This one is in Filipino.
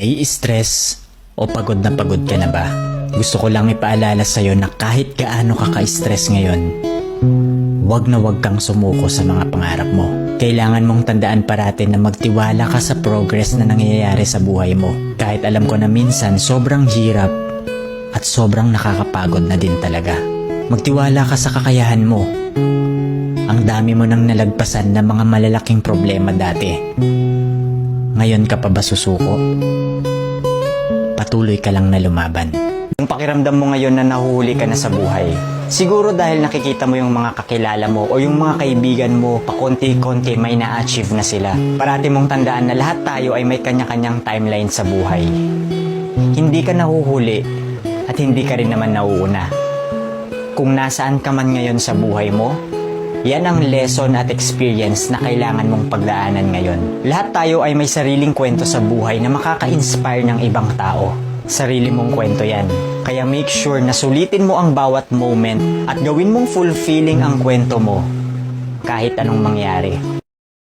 Stress o pagod ka na ba? Gusto ko lang ipaalala sa'yo na kahit gaano ka ka-stress ngayon, wag na wag kang sumuko sa mga pangarap mo. Kailangan mong tandaan parati na magtiwala ka sa progress na nangyayari sa buhay mo. Kahit alam ko na minsan sobrang hirap at sobrang nakakapagod na din talaga. Magtiwala ka sa kakayahan mo. Ang dami mo nang nalagpasan na mga malalaking problema dati. Ngayon ka pa ba susuko? Patuloy ka lang na lumaban. Yung pakiramdam mo ngayon na nahuhuli ka na sa buhay, siguro dahil nakikita mo yung mga kakilala mo o yung mga kaibigan mo, pakonti-konti may na-achieve na sila. Parati mong tandaan na lahat tayo ay may kanya-kanyang timeline sa buhay. Hindi ka nahuhuli at hindi ka rin naman nauuna. Kung nasaan ka man ngayon sa buhay mo, yan ang lesson at experience na kailangan mong pagdaanan ngayon. Lahat tayo ay may sariling kwento sa buhay na makaka-inspire ng ibang tao. Sarili mong kwento yan. Kaya make sure na sulitin mo ang bawat moment at gawin mong fulfilling ang kwento mo kahit anong mangyari.